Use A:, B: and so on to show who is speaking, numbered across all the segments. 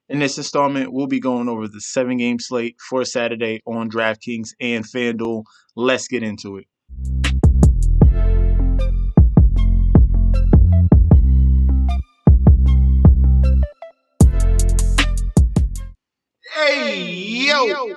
A: In this installment, we'll be going over the 7 game slate for Saturday on DraftKings and Fanduel. Let's get into it. Hey, yo!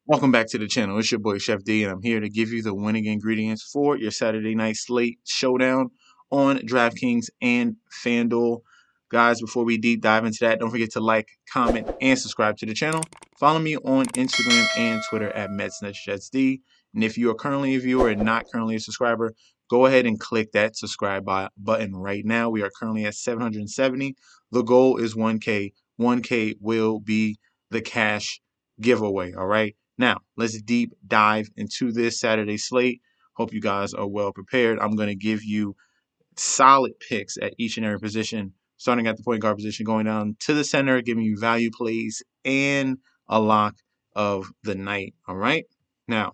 A: Welcome back to the channel. It's your boy Chef D, and I'm here to give you the winning ingredients for your Saturday night slate showdown on DraftKings and FanDuel. Guys, before we deep dive into that, don't forget to like, comment, and subscribe to the channel. Follow me on Instagram and Twitter at MetsNetJetsD. And if you are currently a viewer and not currently a subscriber, go ahead and click that subscribe button right now. We are currently at 770. The goal is 1K. 1K will be the cash giveaway, all right? Now, let's deep dive into this Saturday slate. Hope you guys are well prepared. I'm going to give you solid picks at each and every position, starting at the point guard position, going down to the center, giving you value plays and a lock of the night. All right. Now,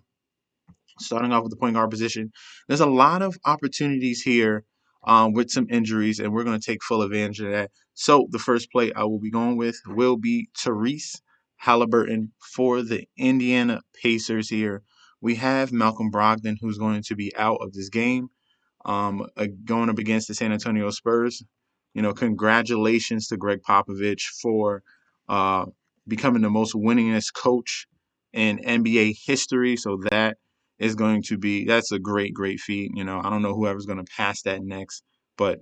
A: starting off with the point guard position, there's a lot of opportunities here with some injuries, and we're going to take full advantage of that. So the first play I will be going with will be Tyrese Halliburton for the Indiana Pacers here. We have Malcolm Brogdon, who's going to be out of this game, going up against the San Antonio Spurs. Congratulations to Greg Popovich for uh, becoming the most winningest coach in NBA history. So that's a great, great feat. I don't know whoever's going to pass that next, but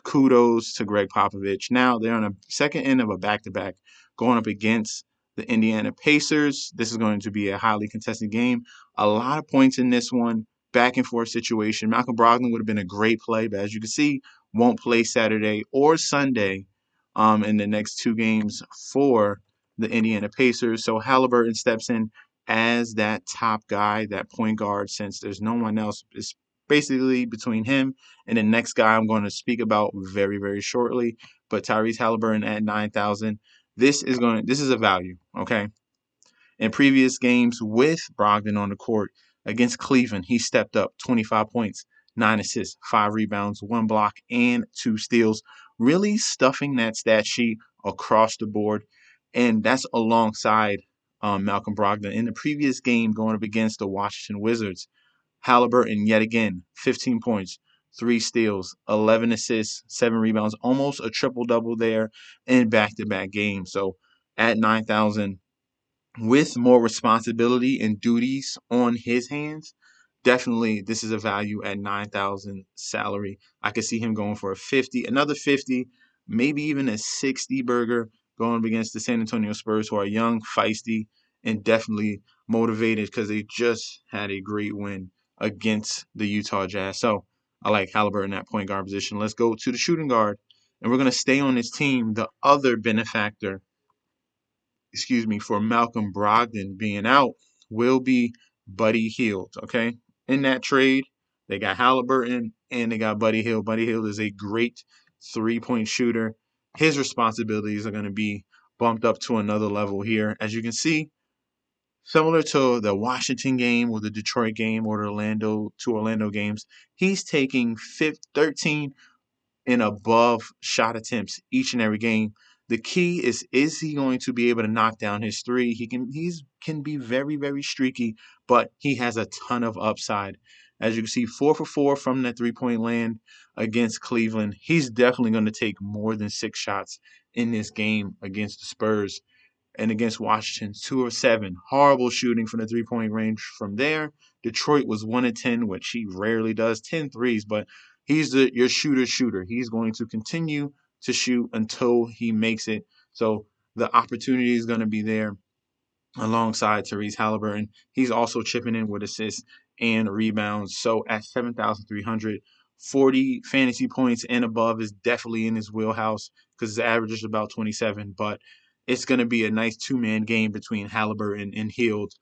A: kudos to Greg Popovich. Now they're on a second end of a back-to-back going up against the Indiana Pacers. This is going to be a highly contested game. A lot of points in this one, back and forth situation. Malcolm Brogdon would have been a great play, but as you can see, won't play Saturday or Sunday in the next 2 games for the Indiana Pacers. So Halliburton steps in as that top guy, that point guard, since there's no one else. It's basically between him and the next guy I'm going to speak about very, very shortly. But Tyrese Halliburton at 9,000. This is a value, okay? In previous games with Brogdon on the court against Cleveland, he stepped up 25 points, 9 assists, 5 rebounds, 1 block, and 2 steals, really stuffing that stat sheet across the board. And that's alongside Malcolm Brogdon. In the previous game going up against the Washington Wizards, Halliburton, yet again, 15 points, 3 steals, 11 assists, 7 rebounds, almost a triple-double there in back-to-back games. So at 9,000, with more responsibility and duties on his hands, definitely this is a value at 9,000 salary. I could see him going for a 50, another 50, maybe even a 60 burger going up against the San Antonio Spurs, who are young, feisty, and definitely motivated because they just had a great win against the Utah Jazz. So I like Halliburton at point guard position. Let's go to the shooting guard, and we're going to stay on this team. The other benefactor, for Malcolm Brogdon being out will be Buddy Hield. Okay. In that trade, they got Halliburton and they got Buddy Hield. Buddy Hield is a great 3-point shooter. His responsibilities are going to be bumped up to another level here. As you can see, similar to the Washington game or the Detroit game or the Orlando games, he's taking 13 and above shot attempts each and every game. The key is he going to be able to knock down his three? He can be very, very streaky, but he has a ton of upside. As you can see, 4 for 4 from that 3-point land against Cleveland. He's definitely going to take more than 6 shots in this game against the Spurs. And against Washington, 2 of 7. Horrible shooting from the 3-point range from there. Detroit was 1 of 10, which he rarely does, 10 threes, but he's your shooter. He's going to continue to shoot until he makes it. So the opportunity is going to be there alongside Tyrese Halliburton. He's also chipping in with assists and rebounds. So at 7,300, 40 fantasy points and above is definitely in his wheelhouse because his average is about 27. But it's going to be a nice 2-man game between Halliburton and Hield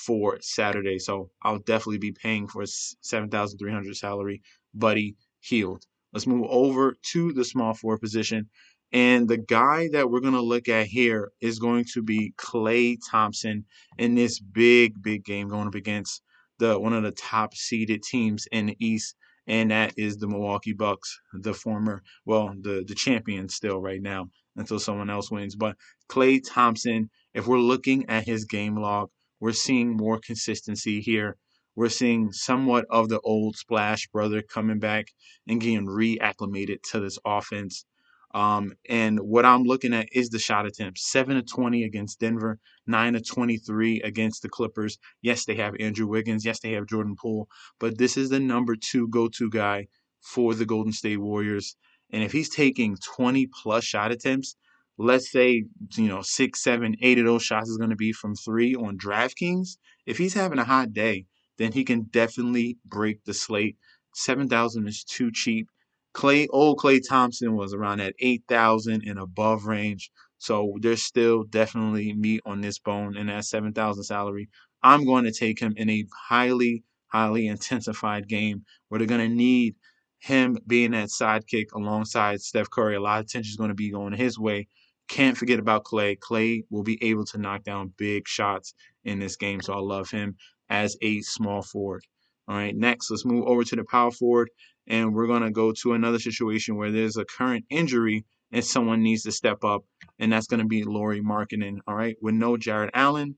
A: for Saturday. So I'll definitely be paying for a 7,300 salary, Buddy Hield. Let's move over to the small forward position. And the guy that we're going to look at here is going to be Klay Thompson in this big, big game going up against one of the top seeded teams in the East, and that is the Milwaukee Bucks, the champions still right now. until someone else wins. But Klay Thompson, if we're looking at his game log, we're seeing more consistency here. We're seeing somewhat of the old Splash brother coming back and getting reacclimated to this offense. And what I'm looking at is the shot attempts. 7 of 20 against Denver, 9 of 23 against the Clippers. Yes, they have Andrew Wiggins. Yes, they have Jordan Poole. But this is the number 2 go-to guy for the Golden State Warriors. And if he's taking 20 plus shot attempts, let's say, 6, 7, 8 of those shots is going to be from 3 on DraftKings. If he's having a hot day, then he can definitely break the slate. 7,000 is too cheap. Klay Thompson was around that 8,000 and above range. So there's still definitely meat on this bone in that 7,000 salary. I'm going to take him in a highly, highly intensified game where they're going to need him being that sidekick alongside Steph Curry. A lot of attention is going to be going his way. Can't forget about Klay. Klay will be able to knock down big shots in this game, so I love him as a small forward. All right, next, let's move over to the power forward, and we're going to go to another situation where there's a current injury and someone needs to step up, and that's going to be Lauri Markkanen. All right, with no Jared Allen,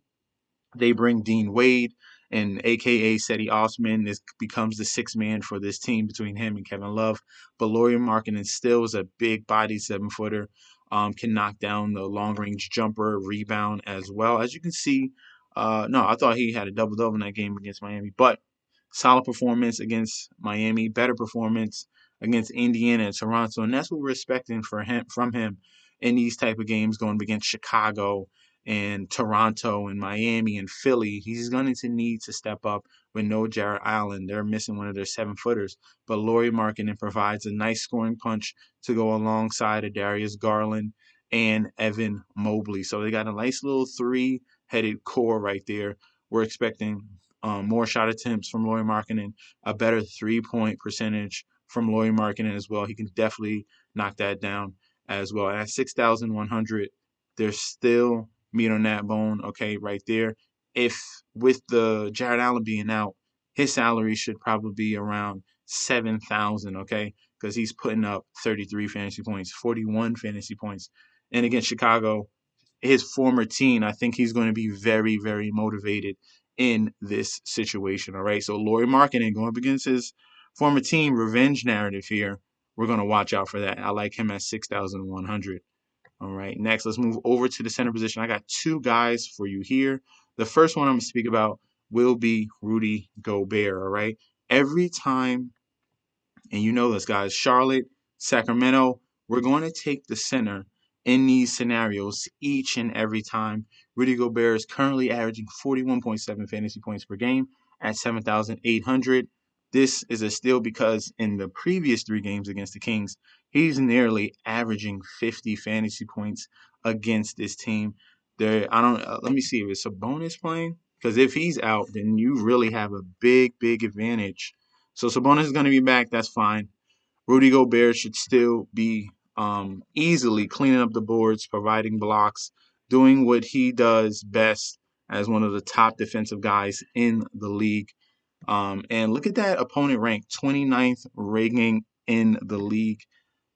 A: they bring Dean Wade and AKA Seti Osman. This becomes the sixth man for this team between him and Kevin Love. But Lauri Markkanen still is a big body 7-footer, can knock down the long range jumper, rebound as well. As you can see, no, I thought he had a double-double in that game against Miami, but solid performance against Miami, better performance against Indiana and Toronto, and that's what we're expecting from him in these type of games going against Chicago and Toronto and Miami and Philly. He's going to need to step up with no Jared Allen. They're missing one of their 7-footers. But Lauri Markkanen provides a nice scoring punch to go alongside of Darius Garland and Evan Mobley. So they got a nice little 3-headed core right there. We're expecting more shot attempts from Lauri Markkanen, a better 3-point percentage from Lauri Markkanen as well. He can definitely knock that down as well. At 6,100, there's still meat on that bone, okay, right there. If with the Jared Allen being out, his salary should probably be around 7,000, okay, because he's putting up 33 fantasy points, 41 fantasy points. And against Chicago, his former team, I think he's going to be very, very motivated in this situation, all right? So Lauri Markkanen going up against his former team, revenge narrative here. We're going to watch out for that. I like him at 6,100. All right, next, let's move over to the center position. I got 2 guys for you here. The first one I'm going to speak about will be Rudy Gobert, all right? Every time, and you know this, guys, Charlotte, Sacramento, we're going to take the center in these scenarios each and every time. Rudy Gobert is currently averaging 41.7 fantasy points per game at 7,800. This is a steal because in the previous 3 games against the Kings, he's nearly averaging 50 fantasy points against this team. Let me see if it's Sabonis playing, because if he's out, then you really have a big, big advantage. So Sabonis is going to be back. That's fine. Rudy Gobert should still be easily cleaning up the boards, providing blocks, doing what he does best as one of the top defensive guys in the league. And look at that opponent rank, 29th ranking in the league.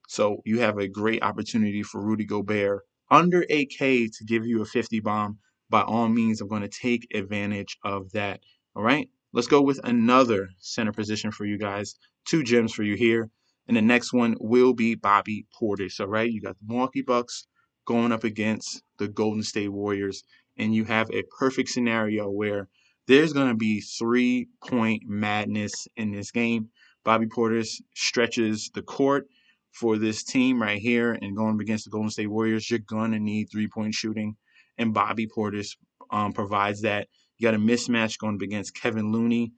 A: So you have a great opportunity for Rudy Gobert under 8K to give you a 50 bomb. By all means, I'm going to take advantage of that. All right, let's go with another center position for you guys. 2 gems for you here. And the next one will be Bobby Portis. All right, you got the Milwaukee Bucks going up against the Golden State Warriors. And you have a perfect scenario where there's going to be 3-point madness in this game. Bobby Portis stretches the court for this team right here and going against the Golden State Warriors. You're going to need 3-point shooting, and Bobby Portis provides that. You got a mismatch going against Kevin Looney,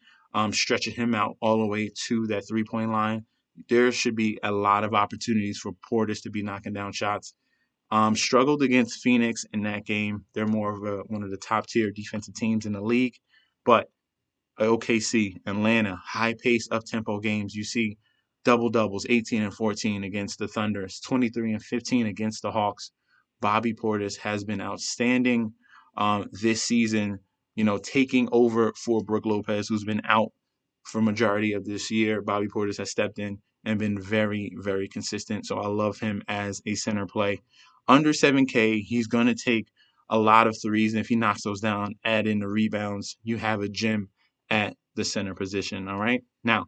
A: stretching him out all the way to that 3-point line. There should be a lot of opportunities for Portis to be knocking down shots. Struggled against Phoenix in that game. They're more of one of the top tier defensive teams in the league, but OKC, Atlanta, high-paced, up-tempo games. You see double-doubles, 18 and 14 against the Thunder, 23 and 15 against the Hawks. Bobby Portis has been outstanding this season, taking over for Brook Lopez, who's been out for majority of this year. Bobby Portis has stepped in and been very, very consistent. So I love him as a center play. Under 7K, he's going to take a lot of threes. And if he knocks those down, add in the rebounds, you have a gem at the center position. All right. Now,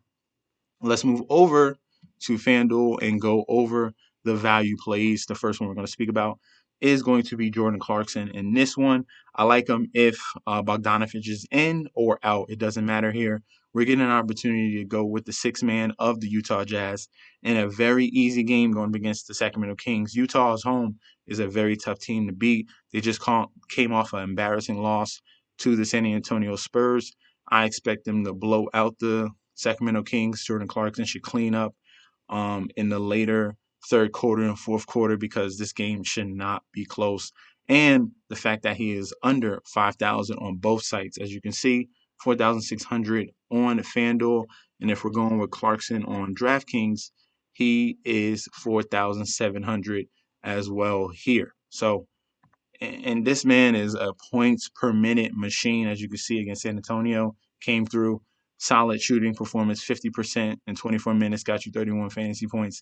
A: let's move over to FanDuel and go over the value plays. The first one we're going to speak about is going to be Jordan Clarkson. In this one, I like him if Bogdanovich is in or out. It doesn't matter here. We're getting an opportunity to go with the sixth man of the Utah Jazz in a very easy game going against the Sacramento Kings. Utah's home is a very tough team to beat. They just came off an embarrassing loss to the San Antonio Spurs. I expect them to blow out the Sacramento Kings. Jordan Clarkson should clean up in the later third quarter and fourth quarter because this game should not be close. And the fact that he is under 5,000 on both sites, as you can see, 4,600 on FanDuel. And if we're going with Clarkson on DraftKings, he is 4,700 as well here. So, and this man is a points per minute machine, as you can see against San Antonio. Came through, solid shooting performance, 50% in 24 minutes, got you 31 fantasy points.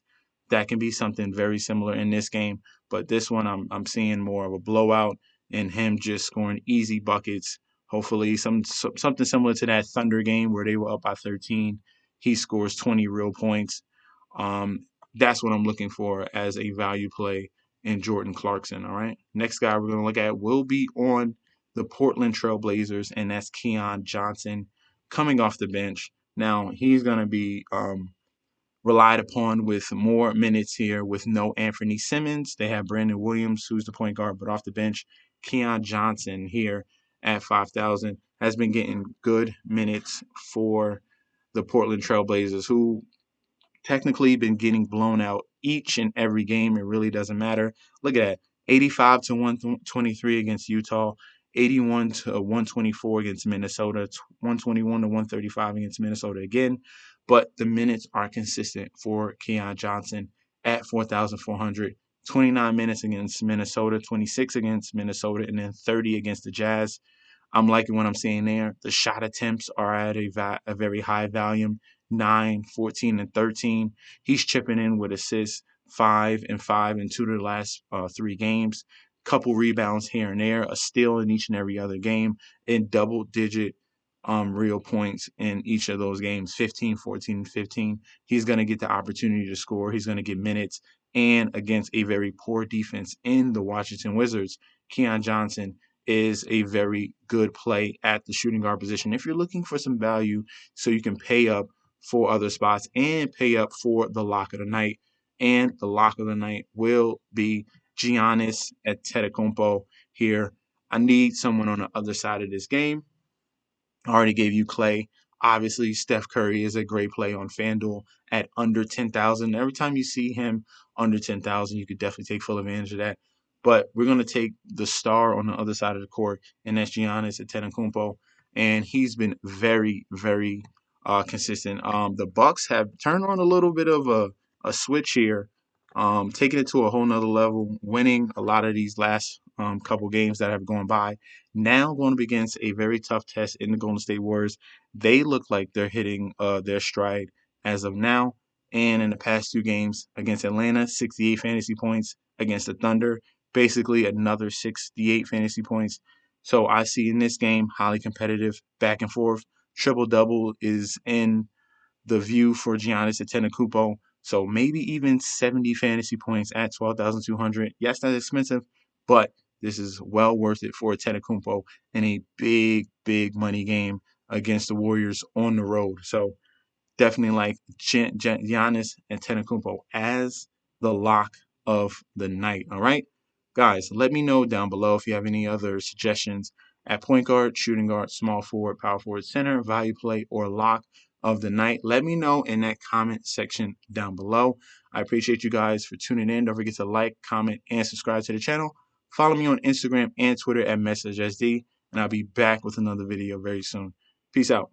A: That can be something very similar in this game, but this one I'm seeing more of a blowout and him just scoring easy buckets. Hopefully, something similar to that Thunder game where they were up by 13. He scores 20 real points. That's what I'm looking for as a value play in Jordan Clarkson. All right. Next guy we're going to look at will be on the Portland Trail Blazers, and that's Keon Johnson coming off the bench. Now, he's going to be relied upon with more minutes here with no Anthony Simmons. They have Brandon Williams, who's the point guard, but off the bench, Keon Johnson here at 5,000 has been getting good minutes for the Portland Trail Blazers, who technically been getting blown out each and every game. It really doesn't matter. Look at that. 85 to 123 against Utah, 81 to 124 against Minnesota, 121 to 135 against Minnesota again. But the minutes are consistent for Keon Johnson at 4,400. 29 minutes against Minnesota, 26 against Minnesota, and then 30 against the Jazz. I'm liking what I'm seeing there. The shot attempts are at a very high volume, 9, 14, and 13. He's chipping in with assists, 5 and 5 in 2 of the last 3 games. Couple rebounds here and there, a steal in each and every other game, and double-digit real points in each of those games, 15, 14, and 15. He's going to get the opportunity to score. He's going to get minutes. And against a very poor defense in the Washington Wizards, Keon Johnson is a very good play at the shooting guard position. If you're looking for some value so you can pay up for other spots and pay up for the lock of the night, and the lock of the night will be Giannis Antetokounmpo here. I need someone on the other side of this game. I already gave you Clay. Obviously, Steph Curry is a great play on FanDuel at under 10,000. Every time you see him under 10,000, you could definitely take full advantage of that. But we're going to take the star on the other side of the court, and that's Giannis Antetokounmpo, and he's been very, very consistent. The Bucks have turned on a little bit of a switch here, taking it to a whole nother level, winning a lot of these last couple games that have gone by. Now going up against a very tough test in the Golden State Warriors. They look like they're hitting their stride as of now. And in the past 2 games against Atlanta, 68 fantasy points. Against the Thunder, basically another 68 fantasy points. So I see in this game, highly competitive, back and forth. Triple-double is in the view for Giannis Antetokounmpo. So maybe even 70 fantasy points at 12,200. Yes, that's expensive, but this is well worth it for Antetokounmpo in a big, big money game against the Warriors on the road. So definitely like Giannis Antetokounmpo as the lock of the night. All right, guys, let me know down below if you have any other suggestions at point guard, shooting guard, small forward, power forward, center, value play, or lock of the night. Let me know in that comment section down below. I appreciate you guys for tuning in. Don't forget to like, comment, and subscribe to the channel. Follow me on Instagram and Twitter at MessageSD, and I'll be back with another video very soon. Peace out.